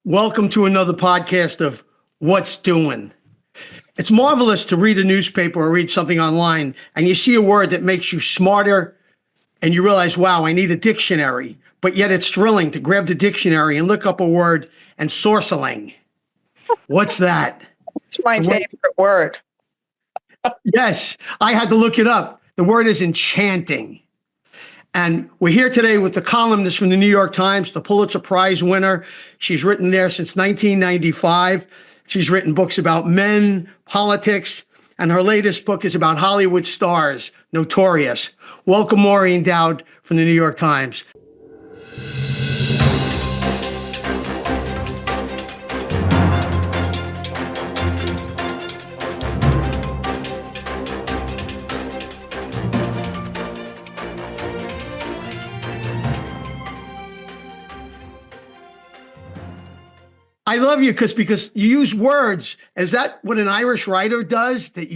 Welcome to another podcast of What's Doing. It's marvelous to read a newspaper or read something online and you see a word that makes you smarter and you realize, wow, I need a dictionary. But yet it's thrilling to grab the dictionary and look up a word and sorceling. What's that? It's my favorite word. Yes, I had to look it up. The word is enchanting. And we're here today with the columnist from the New York Times, the Pulitzer Prize winner. She's written there since 1995. She's written books about men, politics, and her latest book is about Hollywood stars, Notorious. Welcome, Maureen Dowd from the New York Times. I love you because you use words. Is that what an Irish writer does? That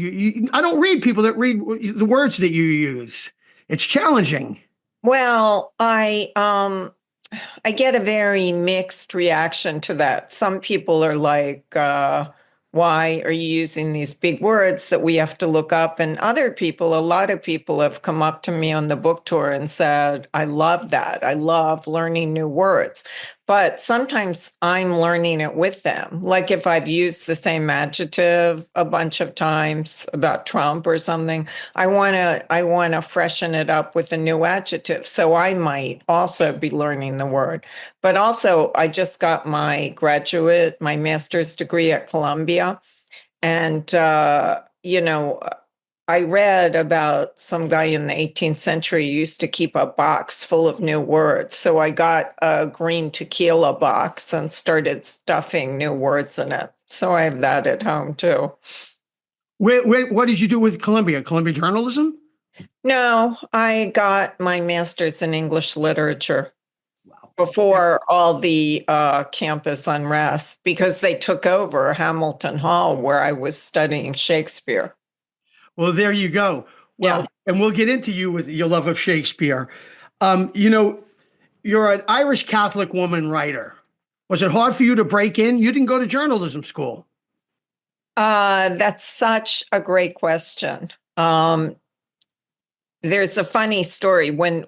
I don't read people that read the words that you use. It's challenging. Well, I get a very mixed reaction to that. Some people are like, why are you using these big words that we have to look up? And other people, a lot of people have come up to me on the book tour and said, I love that. I love learning new words. But sometimes I'm learning it with them. Like if I've used the same adjective a bunch of times about Trump or something, I want to freshen it up with a new adjective. So I might also be learning the word. But also, I just got my master's degree at Columbia. And, I read about some guy in the 18th century who used to keep a box full of new words. So I got a green tequila box and started stuffing new words in it. So I have that at home too. What did you do with Columbia journalism? No, I got my master's in English literature. Before all the campus unrest, because they took over Hamilton Hall where I was studying Shakespeare. Well, there you go. Well, and we'll get into you with your love of Shakespeare. You're an Irish Catholic woman writer. Was it hard for you to break in? You didn't go to journalism school. That's such a great question. There's a funny story. When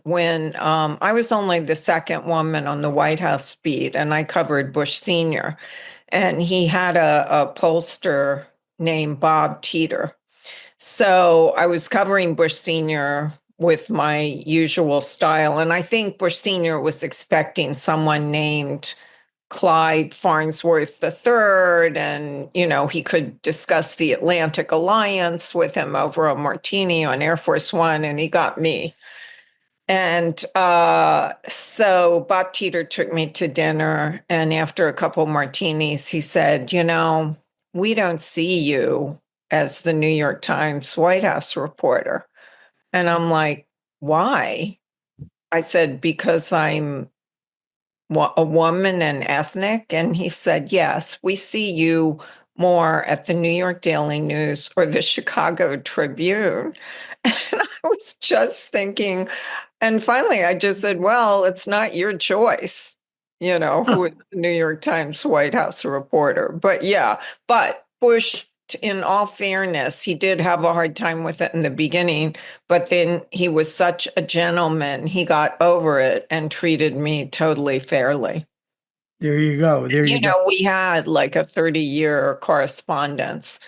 I was only the second woman on the White House beat, and I covered Bush Sr., and he had a pollster named Bob Teeter. So I was covering Bush Sr. with my usual style. And I think Bush Sr. was expecting someone named Clyde Farnsworth III. And, he could discuss the Atlantic Alliance with him over a martini on Air Force One. And he got me. And so Bob Teeter took me to dinner. And after a couple martinis, he said, we don't see you as the New York Times White House reporter. And I'm like, why? I said, because I'm a woman and ethnic. And he said, yes, we see you more at the New York Daily News or the Chicago Tribune. And I was just thinking, and finally I just said, well, it's not your choice, who is the New York Times White House reporter. But Bush, in all fairness, he did have a hard time with it in the beginning, but then he was such a gentleman. He got over it and treated me totally fairly. There you go. We had like a 30-year correspondence,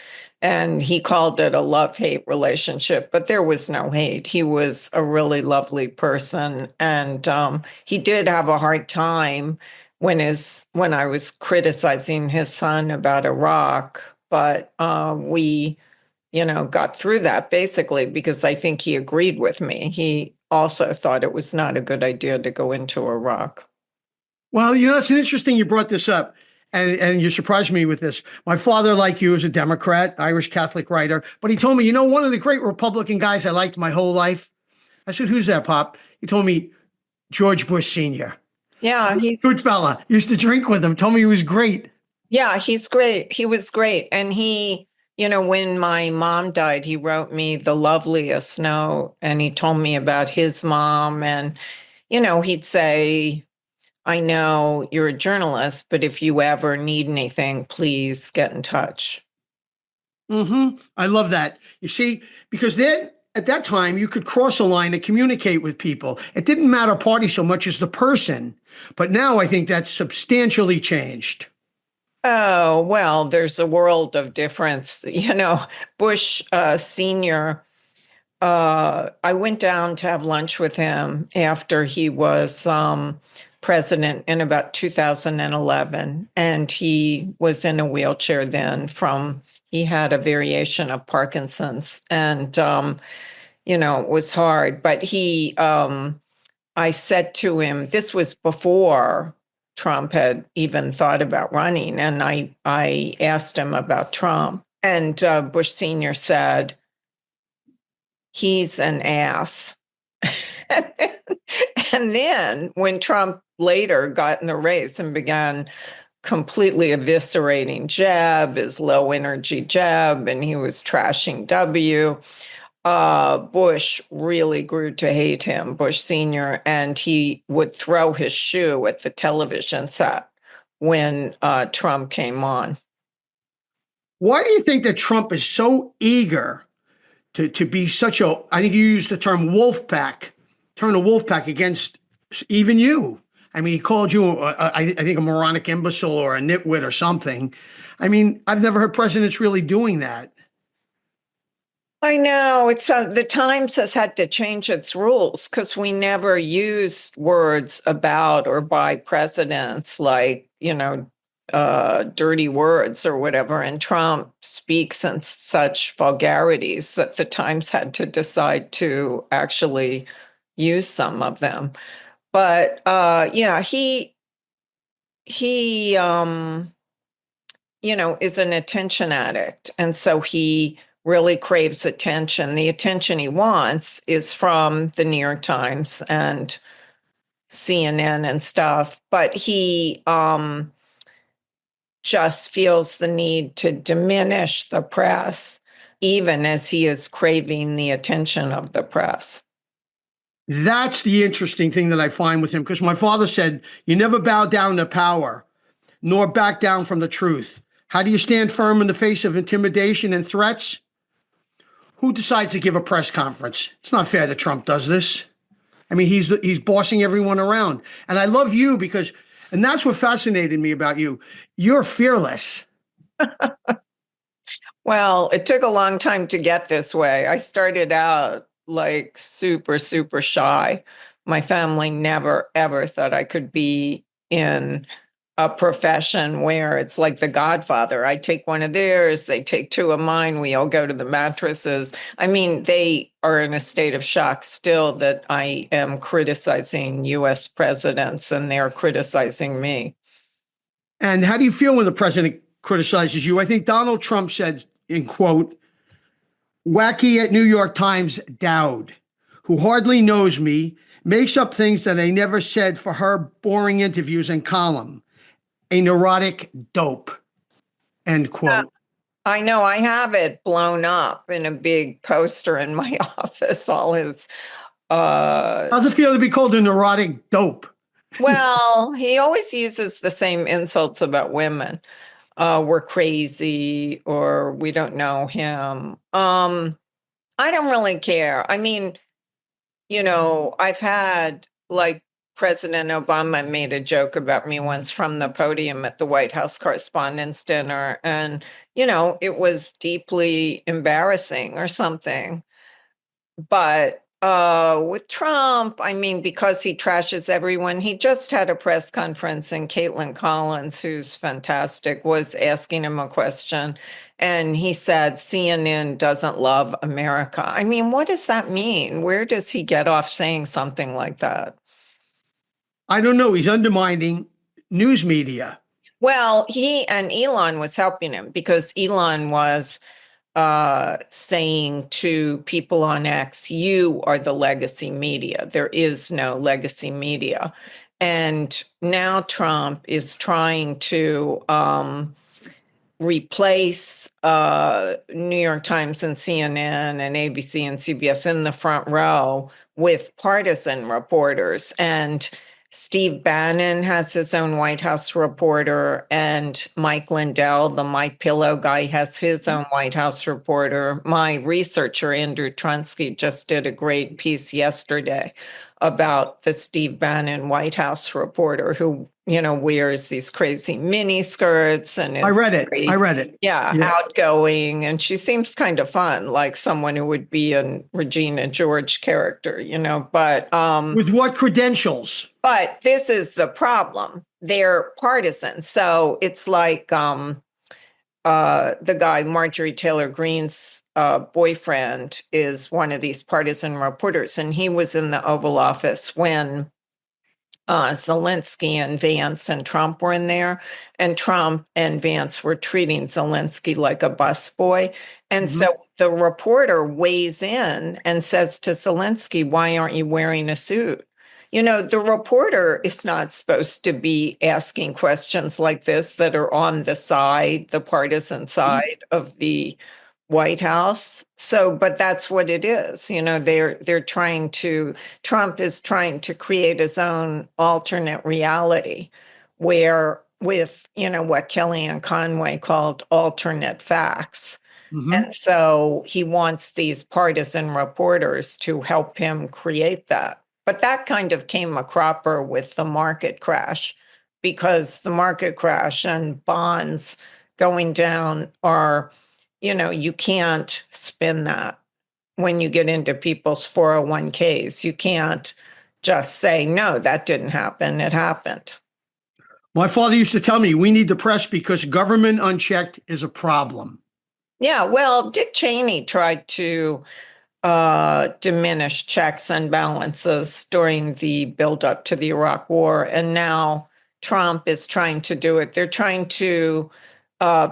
and he called it a love-hate relationship, but there was no hate. He was a really lovely person, and he did have a hard time when I was criticizing his son about Iraq. But we, got through that basically because I think he agreed with me. He also thought it was not a good idea to go into Iraq. Well, it's interesting you brought this up, and you surprised me with this. My father, like you, is a Democrat, Irish Catholic writer, but he told me, one of the great Republican guys I liked my whole life. I said, who's that, Pop? He told me, George Bush Sr. Yeah, he's a good fella. Used to drink with him. Told me he was great. Yeah, he's great. He was great. And he, when my mom died, he wrote me the loveliest note and he told me about his mom. And, he'd say, I know you're a journalist, but if you ever need anything, please get in touch. I love that. You see, because then at that time you could cross a line and communicate with people. It didn't matter party so much as the person. But now I think that's substantially changed. Oh, well, there's a world of difference. Bush Sr., I went down to have lunch with him after he was president in about 2011. And he was in a wheelchair then he had a variation of Parkinson's. And, it was hard. But I said to him, this was before Trump had even thought about running. And I asked him about Trump. And Bush Sr. said, he's an ass. And then when Trump later got in the race and began completely eviscerating Jeb, his low energy Jeb, and he was trashing W, Bush really grew to hate him, Bush Sr., and he would throw his shoe at the television set when Trump came on. Why do you think that Trump is so eager to be such I think you used the term wolf pack, turn a wolf pack against even you? I mean, he called you, I think, a moronic imbecile or a nitwit or something. I mean, I've never heard presidents really doing that. I know it's the Times has had to change its rules because we never used words about or by presidents like, dirty words or whatever. And Trump speaks in such vulgarities that the Times had to decide to actually use some of them. But yeah, he is an attention addict. And so he really craves attention. The attention he wants is from the New York Times and CNN and stuff, but he just feels the need to diminish the press, even as he is craving the attention of the press. That's the interesting thing that I find with him, because my father said, you never bow down to power, nor back down from the truth. How do you stand firm in the face of intimidation and threats? Who decides to give a press conference? It's not fair that Trump does this. I mean, he's bossing everyone around. And I love you because, and that's what fascinated me about you. You're fearless. Well, it took a long time to get this way. I started out like super, super shy. My family never, ever thought I could be in a profession where it's like The Godfather. I take one of theirs, they take two of mine, we all go to the mattresses. I mean, they are in a state of shock still that I am criticizing US presidents and they're criticizing me. And how do you feel when the president criticizes you? I think Donald Trump said, in quote, wacky at New York Times Dowd, who hardly knows me, makes up things that I never said for her boring interviews and column. A neurotic dope, end quote. I know, I have it blown up in a big poster in my office, all his how's it feel to be called a neurotic dope? Well, he always uses the same insults about women. We're crazy or we don't know him. I don't really care. I mean, I've had like President Obama made a joke about me once from the podium at the White House Correspondents' Dinner. And, it was deeply embarrassing or something. But with Trump, I mean, because he trashes everyone, he just had a press conference and Caitlin Collins, who's fantastic, was asking him a question. And he said, CNN doesn't love America. I mean, what does that mean? Where does he get off saying something like that? I don't know. He's undermining news media. Well, he and Elon was helping him because Elon was saying to people on X, you are the legacy media. There is no legacy media. And now Trump is trying to replace New York Times and CNN and ABC and CBS in the front row with partisan reporters. And Steve Bannon has his own White House reporter, and Mike Lindell, the My Pillow guy, has his own White House reporter. My researcher, Andrew Trunsky, just did a great piece yesterday about the Steve Bannon White House reporter who, wears these crazy mini skirts and I is read it. very, I read it. yeah, Yeah. outgoing. And she seems kind of fun, like someone who would be a Regina George character, With what credentials? but this is the problem. They're partisan. So it's like the guy, Marjorie Taylor Greene's boyfriend, is one of these partisan reporters. And he was in the Oval Office when Zelensky and Vance and Trump were in there. And Trump and Vance were treating Zelensky like a busboy. And so the reporter weighs in and says to Zelensky, "Why aren't you wearing a suit?" The reporter is not supposed to be asking questions like this that are on the partisan side of the White House. So, but that's what it is. Trump is trying to create his own alternate reality where with, what Kellyanne Conway called alternate facts. Mm-hmm. And so he wants these partisan reporters to help him create that. But that kind of came a cropper with the market crash, because the market crash and bonds going down are, you can't spin that when you get into people's 401ks. You can't just say, no, that didn't happen. It happened. My father used to tell me, we need the press because government unchecked is a problem. Yeah, well, Dick Cheney tried to diminish checks and balances during the buildup to the Iraq War. And now Trump is trying to do it. They're trying to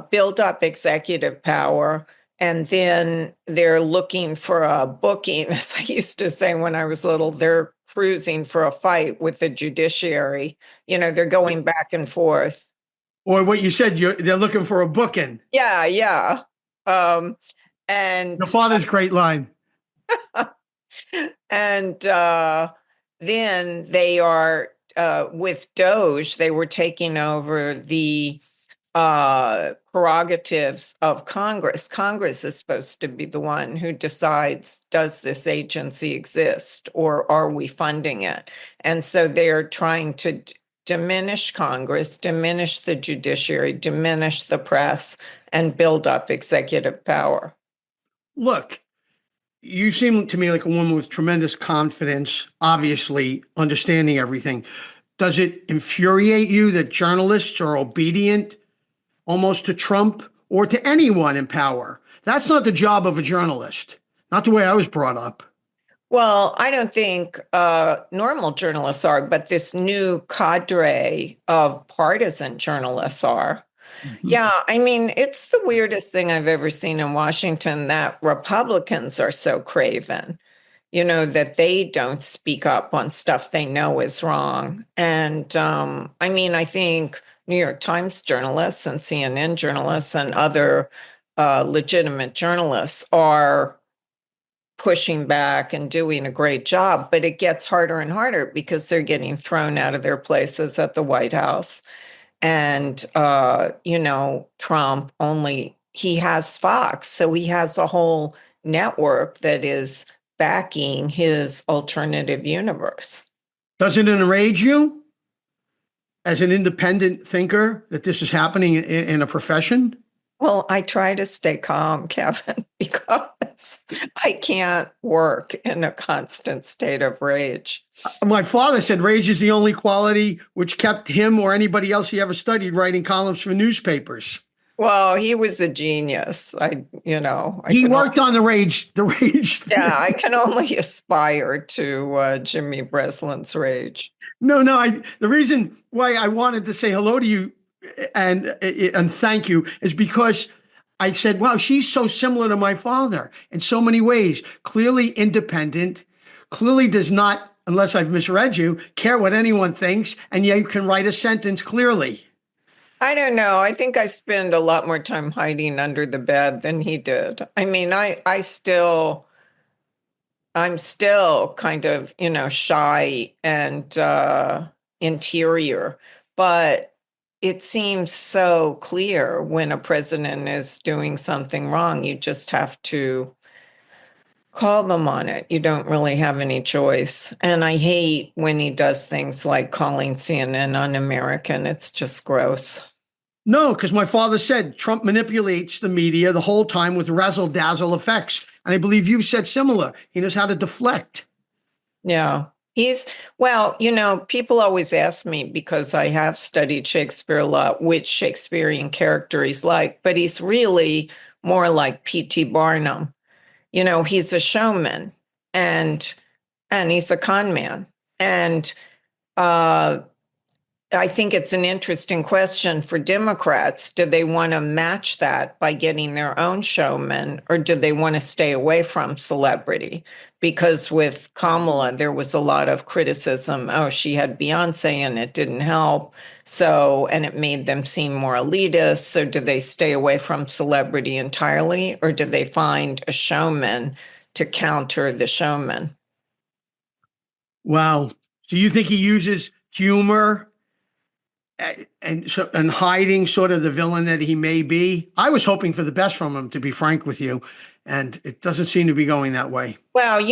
build up executive power. And then they're looking for a booking, as I used to say when I was little, they're cruising for a fight with the judiciary. They're going back and forth. Or what you said, they're looking for a booking. Yeah, yeah. And Your father's great line. And then they are with Doge, they were taking over the prerogatives of Congress. Congress is supposed to be the one who decides, does this agency exist or are we funding it? And so they're trying to diminish Congress, diminish the judiciary, diminish the press, and build up executive power. Look, you seem to me like a woman with tremendous confidence, obviously understanding everything. Does it infuriate you that journalists are obedient almost to Trump or to anyone in power? That's not the job of a journalist, not the way I was brought up. Well, I don't think normal journalists are, but this new cadre of partisan journalists are. Yeah, I mean, it's the weirdest thing I've ever seen in Washington that Republicans are so craven, that they don't speak up on stuff they know is wrong. And I mean, I think New York Times journalists and CNN journalists and other legitimate journalists are pushing back and doing a great job, but it gets harder and harder because they're getting thrown out of their places at the White House. And, Trump he has Fox. So he has a whole network that is backing his alternative universe. Does it enrage you as an independent thinker that this is happening in a profession? Well, I try to stay calm, Kevin, because I can't work in a constant state of rage. My father said rage is the only quality which kept him or anybody else he ever studied writing columns for newspapers. Well, he was a genius. He worked on the rage. The rage. Yeah, I can only aspire to Jimmy Breslin's rage. No. The reason why I wanted to say hello to you and thank you is because I said, wow, she's so similar to my father in so many ways. Clearly independent, clearly does not, unless I've misread you, care what anyone thinks, and yet you can write a sentence clearly. I don't know. I think I spend a lot more time hiding under the bed than he did. I mean, I'm still kind of, shy and interior, but it seems so clear when a president is doing something wrong, you just have to call them on it. You don't really have any choice. And I hate when he does things like calling CNN un-American. It's just gross. No, because my father said Trump manipulates the media the whole time with razzle-dazzle effects. And I believe you've said similar. He knows how to deflect. Yeah. Well, people always ask me, because I have studied Shakespeare a lot, which Shakespearean character he's like, but he's really more like P.T. Barnum. He's a showman and he's a con man. And I think it's an interesting question for Democrats. Do they want to match that by getting their own showman, or do they want to stay away from celebrity? Because with Kamala, there was a lot of criticism. Oh, she had Beyonce and it didn't help. And it made them seem more elitist. So do they stay away from celebrity entirely, or do they find a showman to counter the showman? Wow. So you think he uses humor and hiding sort of the villain that he may be? I was hoping for the best from him, to be frank with you, and it doesn't seem to be going that way. Well, as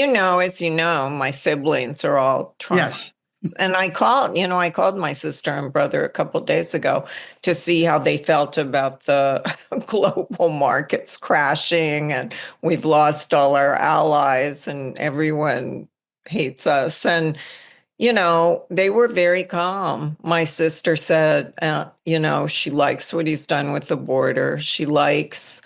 you know, my siblings are all Trump. Yes. And I called my sister and brother a couple of days ago to see how they felt about the global markets crashing, and we've lost all our allies and everyone hates us. And they were very calm. My sister said, she likes what he's done with the border. She likes,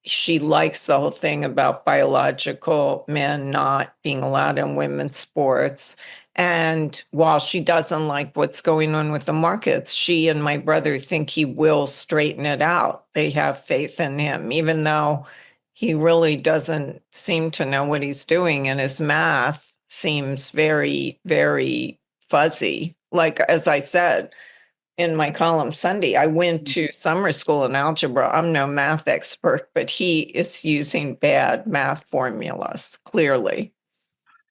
she likes the whole thing about biological men not being allowed in women's sports. And while she doesn't like what's going on with the markets, she and my brother think he will straighten it out. They have faith in him, even though he really doesn't seem to know what he's doing, and his math seems very, very fuzzy. Like, as I said in my column Sunday, I went to summer school in algebra. I'm no math expert, but he is using bad math formulas, clearly.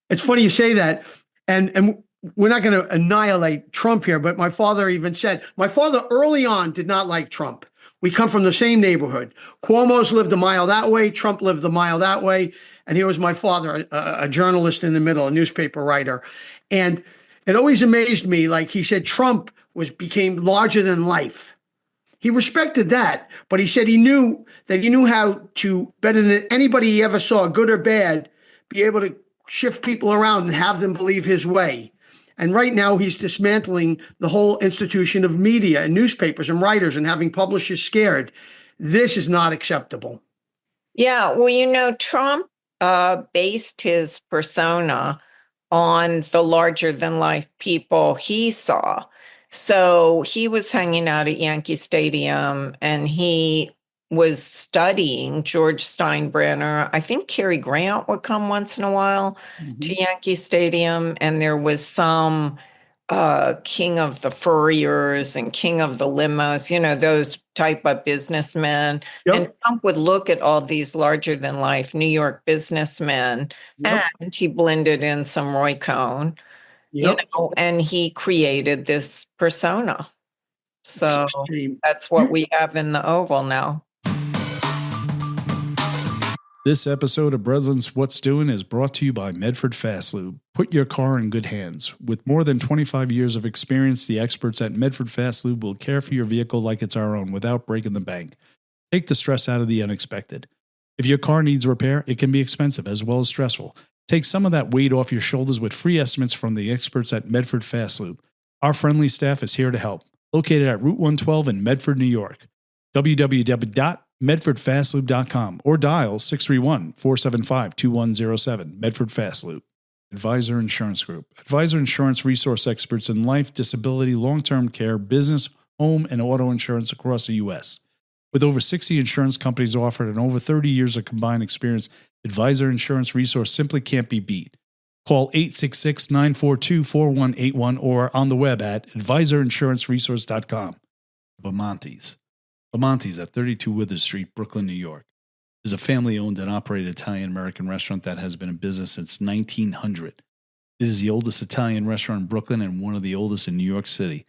It's funny you say that. And we're not going to annihilate Trump here, but my father even said, my father early on did not like Trump. We come from the same neighborhood. Cuomo's lived a mile that way. Trump lived a mile that way. And here was my father, a journalist in the middle, a newspaper writer. And it always amazed me, like he said, Trump became larger than life. He respected that, but he said he knew how to, better than anybody he ever saw, good or bad, be able to shift people around and have them believe his way. And right now he's dismantling the whole institution of media and newspapers and writers and having publishers scared. This is not acceptable. Yeah, well, Trump based his persona on the larger than life people he saw. So he was hanging out at Yankee Stadium and he was studying George Steinbrenner. I think Cary Grant would come once in a while to Yankee Stadium, and there was some king of the furriers and king of the limos, those type of businessmen. Yep. And Trump would look at all these larger than life New York businessmen, Yep. and he blended in some Roy Cohn, Yep. and he created this persona. So that's what we have in the Oval now. This episode of Breslin's What's Doing is brought to you by Medford Fast Lube. Put your car in good hands. With more than 25 years of experience, the experts at Medford Fast Lube will care for your vehicle like it's our own without breaking the bank. Take the stress out of the unexpected. If your car needs repair, it can be expensive as well as stressful. Take some of that weight off your shoulders with free estimates from the experts at Medford Fast Lube. Our friendly staff is here to help. Located at Route 112 in Medford, New York. www.medfordfastlube.com or dial 631-475-2107. Medford Fast Lube. Advisor Insurance Group. Advisor Insurance resource experts in life, disability, long-term care, business, home, and auto insurance across the U.S. With over 60 insurance companies offered and over 30 years of combined experience, Advisor Insurance resource simply can't be beat. Call 866-942-4181 or on the web at advisorinsuranceresource.com. Bamonte's. Bamonte's at 32 Withers Street, Brooklyn, New York, is a family-owned and operated Italian-American restaurant that has been in business since 1900. It is the oldest Italian restaurant in Brooklyn and one of the oldest in New York City.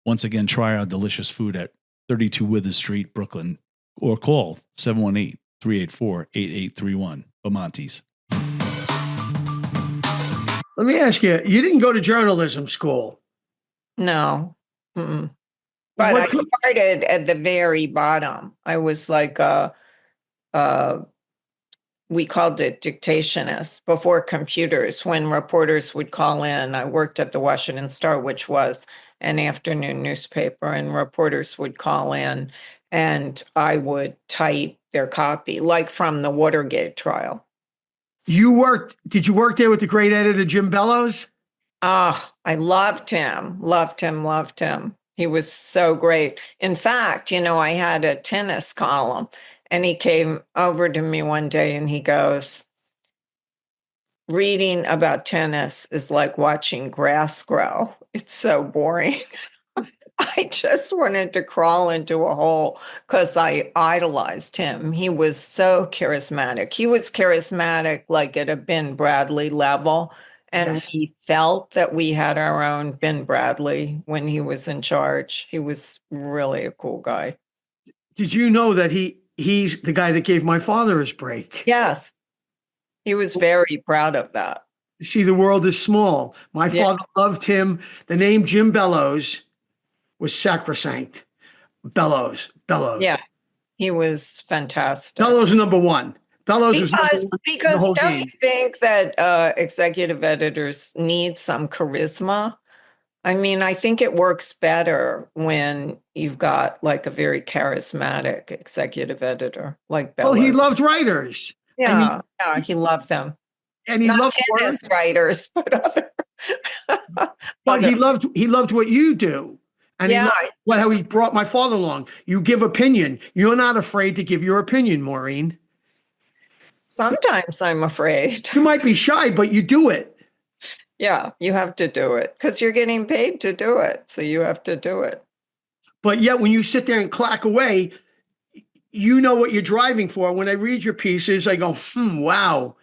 Once again, try our delicious food at 32 Withers Street, Brooklyn, or call 718-384-8831. Bamontes. Let me ask you, you didn't go to journalism school. No. Mm-mm. But I started at the very bottom. I was like we called it dictationist before computers. When reporters would call in, I worked at the Washington Star, which was an afternoon newspaper, and reporters would call in and I would type their copy, like from the Watergate trial. Did you work there with the great editor, Jim Bellows? Oh, I loved him. He was so great. In fact, I had a tennis column, and he came over to me one day and he goes, reading about tennis is like watching grass grow. It's so boring. I just wanted to crawl into a hole because I idolized him. He was so charismatic. He was charismatic like at a Ben Bradley level. And Yes. we felt that we had our own Ben Bradley when he was in charge. He was really a cool guy. Did you know that he's the guy that gave my father his break? Yes. He was very proud of that. See, the world is small. My father loved him. The name Jim Bellows was sacrosanct. Bellows. Yeah. He was fantastic. Bellows is number one. Bellows was number one in the Because whole don't game. you think that executive editors need some charisma? I mean, I think it works better when you've got like a very charismatic executive editor like Bellows. Well, he loved writers. Yeah, he loved them. And he Not loved tennis writers, but other. but he loved what you do. And he loved how he brought my father along. You give opinion. You're not afraid to give your opinion, Maureen. Sometimes I'm afraid. You might be shy, but you do it. Yeah, you have to do it because you're getting paid to do it. So you have to do it. But yet when you sit there and clack away, you know what you're driving for. When I read your pieces, I go, wow.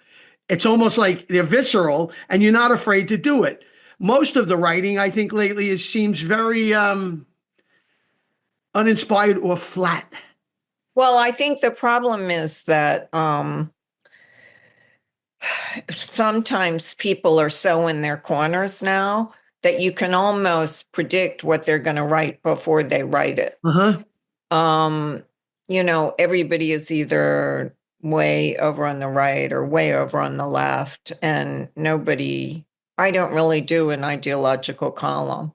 It's almost like they're visceral and you're not afraid to do it. Most of the writing, I think, lately seems very uninspired or flat. Well, I think the problem is that sometimes people are so in their corners now that you can almost predict what they're going to write before they write it. Everybody is either way over on the right or way over on the left, and I don't really do an ideological column,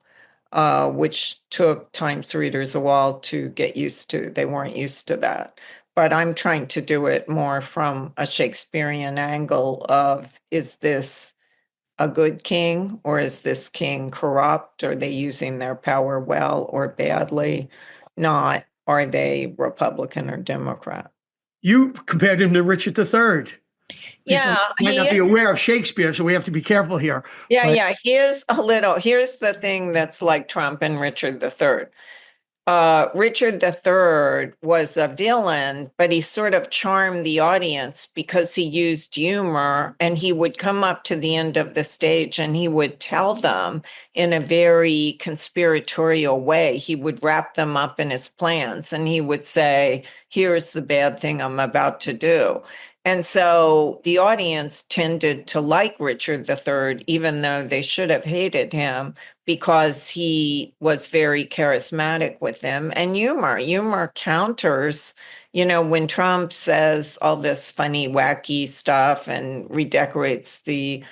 which took Times readers a while to get used to. They weren't used to that. But I'm trying to do it more from a Shakespearean angle of, is this a good king or is this king corrupt? Are they using their power well or badly? Not, are they Republican or Democrat? You compared him to Richard III. Yeah. People might not be aware of Shakespeare, so we have to be careful here. Yeah. Here's the thing that's like Trump and Richard III. Richard III was a villain, but he sort of charmed the audience because he used humor, and he would come up to the end of the stage and he would tell them in a very conspiratorial way. He would wrap them up in his plans and he would say, here's the bad thing I'm about to do. And so the audience tended to like Richard III, even though they should have hated him, because he was very charismatic with them. And humor counters, when Trump says all this funny, wacky stuff and redecorates the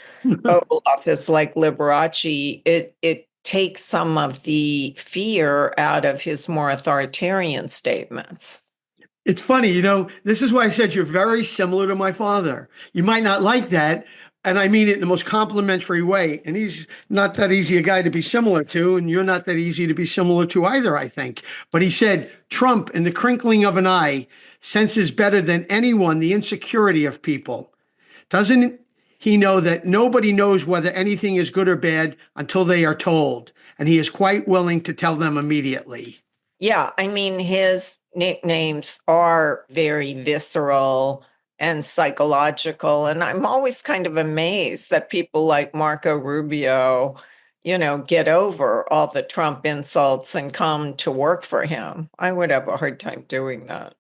Oval Office like Liberace, it takes some of the fear out of his more authoritarian statements. It's funny, this is why I said you're very similar to my father. You might not like that, and I mean it in the most complimentary way. And he's not that easy a guy to be similar to, and you're not that easy to be similar to either, I think. But he said, Trump, in the crinkling of an eye, senses better than anyone the insecurity of people. Doesn't he know that nobody knows whether anything is good or bad until they are told, and he is quite willing to tell them immediately. Yeah, I mean, his nicknames are very visceral, and psychological. And I'm always kind of amazed that people like Marco Rubio, get over all the Trump insults and come to work for him. I would have a hard time doing that.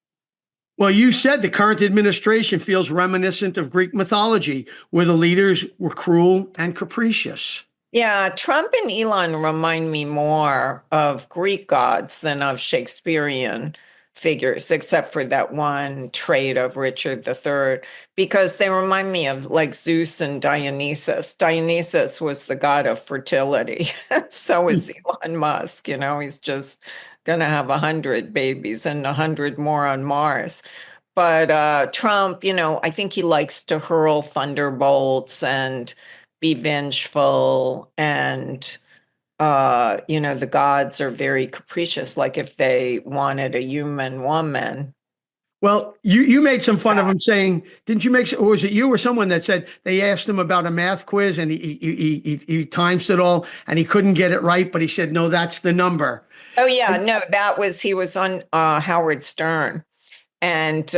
Well, you said the current administration feels reminiscent of Greek mythology, where the leaders were cruel and capricious. Yeah, Trump and Elon remind me more of Greek gods than of Shakespearean figures, except for that one trait of Richard III, because they remind me of like Zeus and Dionysus. Dionysus was the god of fertility. So is Elon Musk. He's just going to have 100 babies and 100 more on Mars. But Trump, I think he likes to hurl thunderbolts and be vengeful, and the gods are very capricious, like if they wanted a human woman. Well, you made some fun of him saying, didn't you make, or was it you or someone that said they asked him about a math quiz and he times it all and he couldn't get it right, but he said, no, that's the number. Oh yeah, no, he was on Howard Stern, and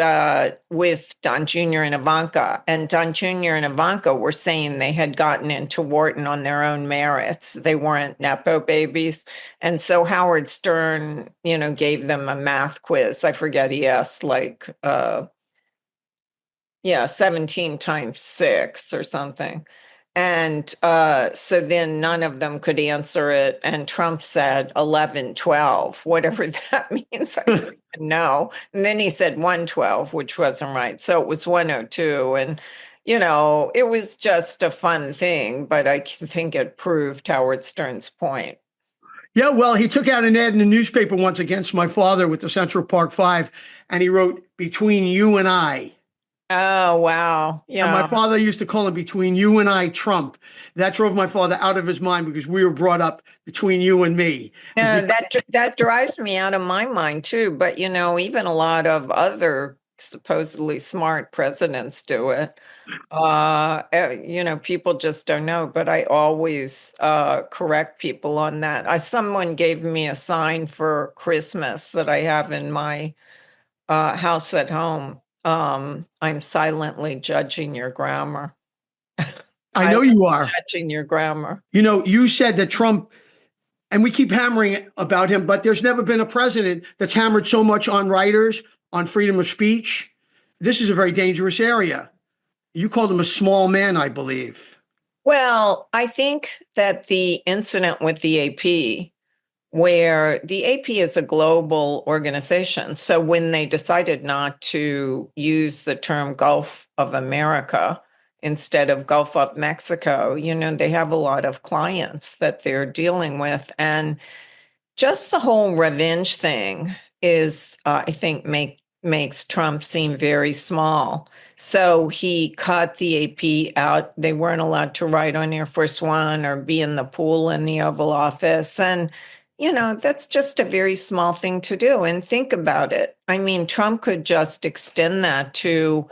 with Don Jr. and Ivanka. And Don Jr. and Ivanka were saying they had gotten into Wharton on their own merits. They weren't Nepo babies. And so Howard Stern, gave them a math quiz. I forget, he asked 17 times 6 or something. And so then none of them could answer it. And Trump said 11, 12, whatever that means. I don't even know. And then he said 112, which wasn't right. So it was 102. And, it was just a fun thing, but I think it proved Howard Stern's point. Yeah, well, he took out an ad in the newspaper once against my father with the Central Park Five, and he wrote, "Between you and I." Oh, wow. Yeah. And my father used to call him "Between you and I, Trump." That drove my father out of his mind because we were brought up between you and me. No, that drives me out of my mind too. But, even a lot of other supposedly smart presidents do it. People just don't know. But I always correct people on that. Someone gave me a sign for Christmas that I have in my house at home. I'm silently judging your grammar. I know you are. Judging your grammar. You said that Trump, and we keep hammering about him, but there's never been a president that's hammered so much on writers, on freedom of speech. This is a very dangerous area. You called him a small man, I believe. Well, I think that the incident with the AP, where the AP is a global organization. So when they decided not to use the term Gulf of America instead of Gulf of Mexico, they have a lot of clients that they're dealing with. And just the whole revenge thing is, I think, makes Trump seem very small. So he cut the AP out. They weren't allowed to write on Air Force One or be in the pool in the Oval Office. And that's just a very small thing to do. And think about it. I mean, Trump could just extend that to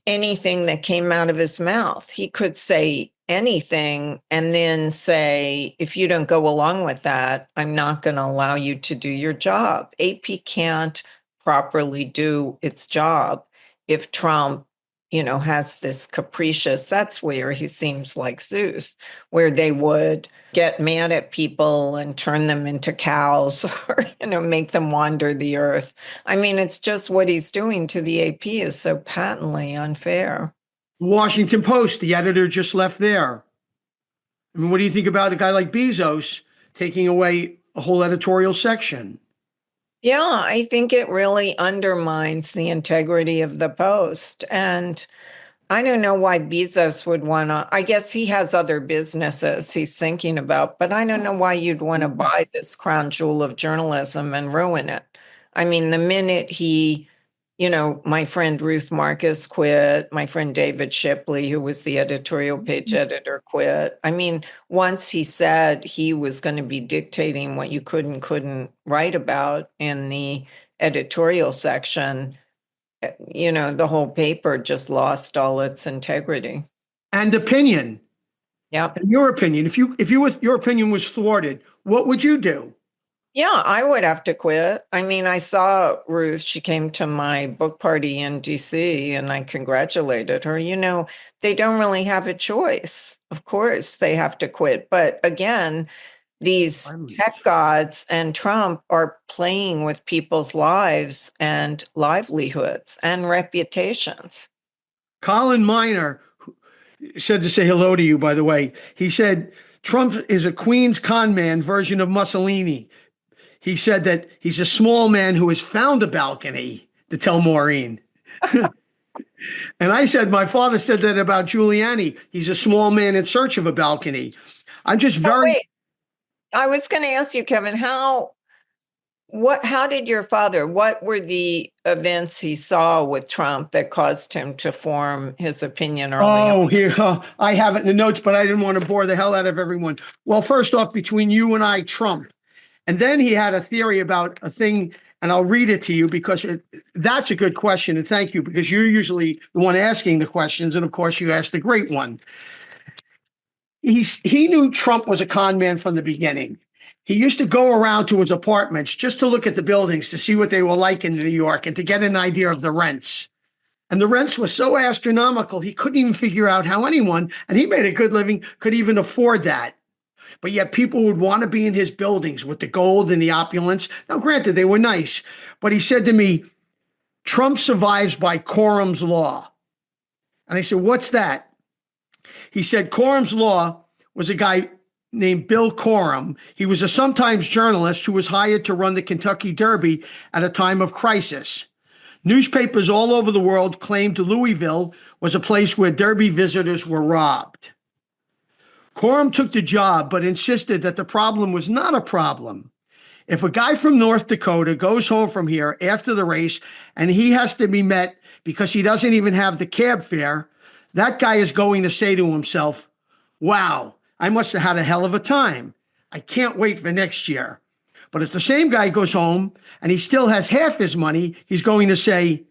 anything that came out of his mouth. He could say anything and then say, if you don't go along with that, I'm not going to allow you to do your job. AP can't properly do its job if Trump has this capricious, that's where he seems like Zeus, where they would get mad at people and turn them into cows or, make them wander the earth. I mean, it's just what he's doing to the AP is so patently unfair. Washington Post, the editor just left there. I mean, what do you think about a guy like Bezos taking away a whole editorial section? Yeah, I think it really undermines the integrity of the Post. And I don't know why Bezos would want to, I guess he has other businesses he's thinking about, but I don't know why you'd want to buy this crown jewel of journalism and ruin it. I mean, the minute he, my friend Ruth Marcus quit, my friend David Shipley, who was the editorial page editor, quit. I mean, once he said he was going to be dictating what you couldn't write about in the editorial section, the whole paper just lost all its integrity. And opinion. Yeah. And your opinion, if your opinion was thwarted, what would you do? Yeah, I would have to quit. I mean, I saw Ruth. She came to my book party in DC and I congratulated her. They don't really have a choice. Of course, they have to quit. But again, these tech gods and Trump are playing with people's lives and livelihoods and reputations. Colin Miner said to say hello to you, by the way. He said, Trump is a Queen's con man version of Mussolini. He said that he's a small man who has found a balcony, to tell Maureen. And I said, my father said that about Giuliani. He's a small man in search of a balcony. I'm just very. Wait, I was going to ask you, Kevin, how did your father, what were the events he saw with Trump that caused him to form his opinion early on? Here, I have it in the notes, but I didn't want to bore the hell out of everyone. Well, first off, between you and I, Trump. And then he had a theory about a thing, and I'll read it to you because that's a good question. And thank you, because you're usually the one asking the questions. And of course, you asked a great one. He knew Trump was a con man from the beginning. He used to go around to his apartments just to look at the buildings to see what they were like in New York and to get an idea of the rents. And the rents were so astronomical, he couldn't even figure out how anyone, and he made a good living, could even afford that. But yet people would want to be in his buildings with the gold and the opulence. Now, granted, they were nice, but he said to me, Trump survives by Quorum's law. And I said, what's that? He said, Quorum's law was a guy named Bill Quorum. He was a sometimes journalist who was hired to run the Kentucky Derby at a time of crisis. Newspapers all over the world claimed Louisville was a place where Derby visitors were robbed. Quorum took the job, but insisted that the problem was not a problem. If a guy from North Dakota goes home from here after the race and he has to be met because he doesn't even have the cab fare, that guy is going to say to himself, wow, I must have had a hell of a time. I can't wait for next year. But if the same guy goes home and he still has half his money, he's going to say,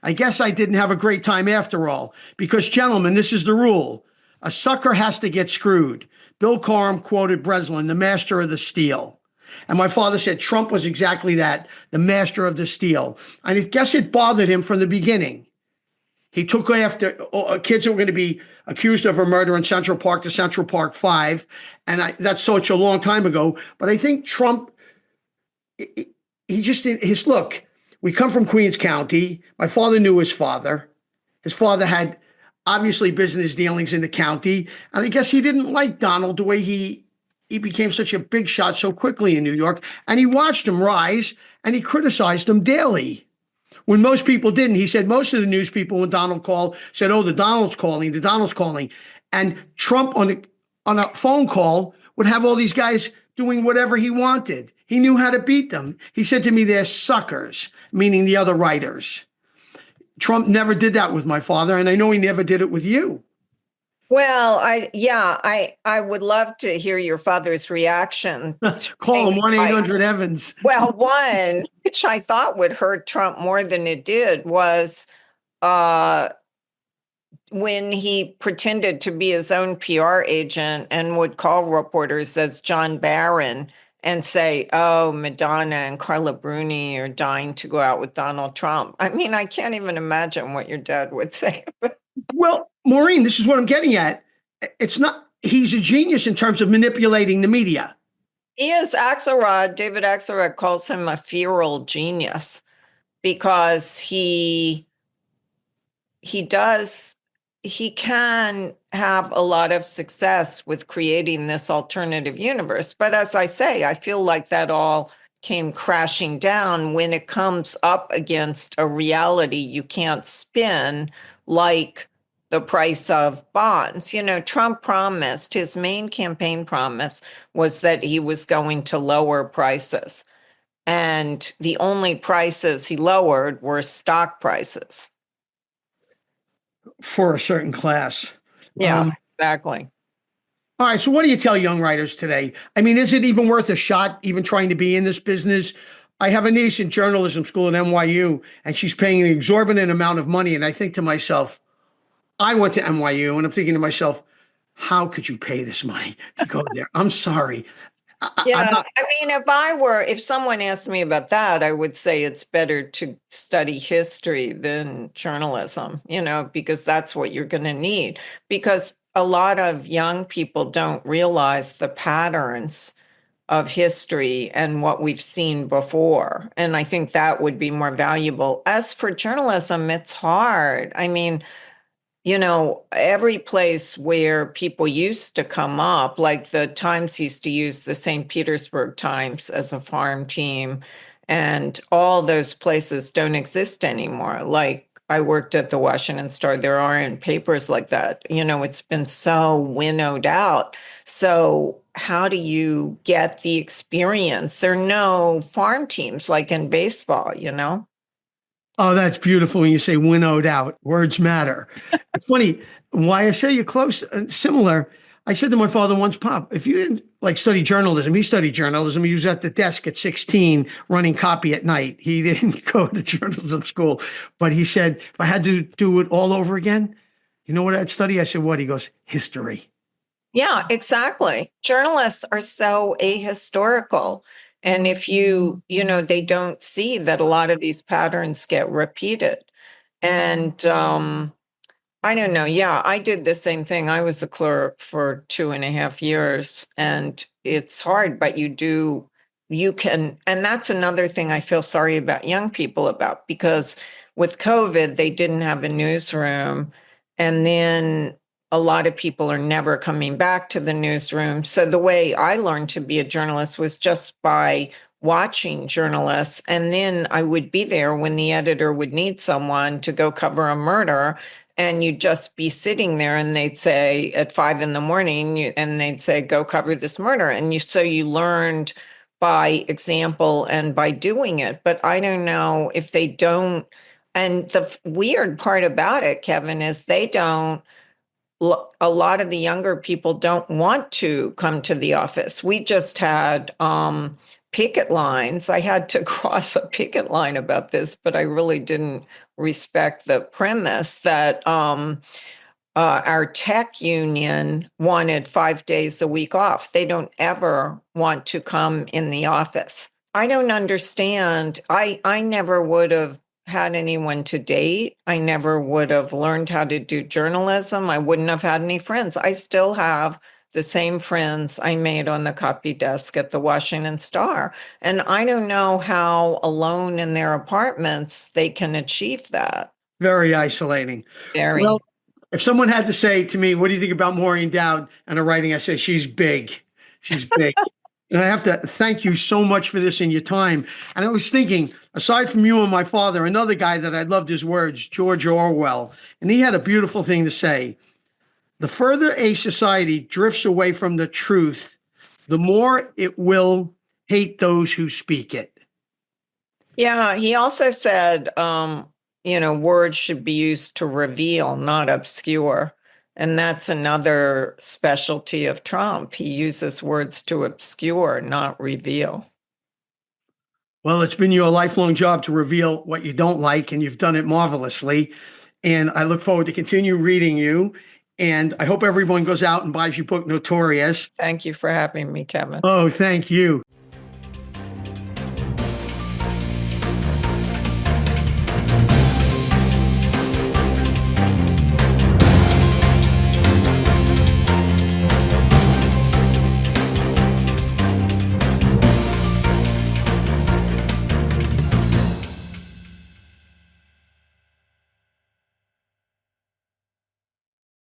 I guess I didn't have a great time after all. Because, gentlemen, this is the rule. A sucker has to get screwed. Bill Quorum quoted Breslin, the master of the steal. And my father said Trump was exactly that, the master of the steal. And I guess it bothered him from the beginning. He took after kids that were going to be accused of a murder in Central Park to Central Park 5. And that's such a long time ago. But I think Trump, he just, look, we come from Queens County. My father knew his father. His father had obviously business dealings in the county. And I guess he didn't like Donald the way he became such a big shot so quickly in New York. And he watched him rise and he criticized him daily. When most people didn't, he said most of the news people, when Donald called, said, oh, the Donald's calling. And Trump on a phone call would have all these guys doing whatever he wanted. He knew how to beat them. He said to me, they're suckers, meaning the other writers. Trump never did that with my father, and I know he never did it with you. Well, I would love to hear your father's reaction. Call him 1-800-EVANS. Well, one, which I thought would hurt Trump more than it did, was when he pretended to be his own PR agent and would call reporters as John Barron and say, oh, Madonna and Carla Bruni are dying to go out with Donald Trump. I mean, I can't even imagine what your dad would say. Well, Maureen, this is what I'm getting at. It's not, he's a genius in terms of manipulating the media. He is. David Axelrod calls him a feral genius because he can have a lot of success with creating this alternative universe. But as I say, I feel like that all came crashing down when it comes up against a reality you can't spin, like the price of bonds. Trump promised, his main campaign promise was that he was going to lower prices. And the only prices he lowered were stock prices. For a certain class. Yeah, exactly. All right. So what do you tell young writers today? I mean, is it even worth a shot, even trying to be in this business? I have a niece in journalism school at NYU, and she's paying an exorbitant amount of money. And I think to myself, I went to NYU, and I'm thinking to myself, how could you pay this money to go there? I'm sorry. I'm Yeah, not. I mean, if someone asked me about that, I would say it's better to study history than journalism, because that's what you're going to need. Because a lot of young people don't realize the patterns of history and what we've seen before. And I think that would be more valuable. As for journalism, it's hard. I mean, every place where people used to come up, like the Times used to use the St. Petersburg Times as a farm team, and all those places don't exist anymore. Like I worked at the Washington Star, there aren't papers like that. It's been so winnowed out. So how do you get the experience? There are no farm teams like in baseball. Oh, that's beautiful when you say winnowed out. Words matter. It's funny why I say you're close, similar. I said to my father once, Pop, if you didn't like study journalism, he studied journalism. He was at the desk at 16 running copy at night. He didn't go to journalism school, but he said, if I had to do it all over again, you know what I'd study? I said, what? He goes, history. Yeah, exactly. Journalists are so ahistorical. And if they don't see that a lot of these patterns get repeated. And I don't know. Yeah, I did the same thing. I was the clerk for 2.5 years, and it's hard, but you can. And that's another thing I feel sorry about young people about, because with COVID, they didn't have a newsroom. And then a lot of people are never coming back to the newsroom. So the way I learned to be a journalist was just by watching journalists. And then I would be there when the editor would need someone to go cover a murder. And you'd just be sitting there and they'd say at 5 a.m, and they'd say, go cover this murder. And so you learned by example and by doing it. But I don't know if they don't. And the weird part about it, Kevin, is a lot of the younger people don't want to come to the office. We just had picket lines. I had to cross a picket line about this, but I really didn't respect the premise that our tech union wanted 5 days a week off. They don't ever want to come in the office. I don't understand. I never would have had anyone to date. I never would have learned how to do journalism. I wouldn't have had any friends. I still have the same friends I made on the copy desk at the Washington Star. And I don't know how alone in their apartments they can achieve that. Very isolating. Very. Well, if someone had to say to me, what do you think about Maureen Dowd and her writing? I say, she's big. She's big. And I have to thank you so much for this and your time. And I was thinking, aside from you and my father, another guy that I loved his words, George Orwell. And he had a beautiful thing to say. The further a society drifts away from the truth, the more it will hate those who speak it. Yeah, he also said, words should be used to reveal, not obscure. And that's another specialty of Trump. He uses words to obscure, not reveal. Well, it's been your lifelong job to reveal what you don't like, and you've done it marvelously. And I look forward to continue reading you. And I hope everyone goes out and buys your book, Notorious. Thank you for having me, Kevin. Oh, thank you.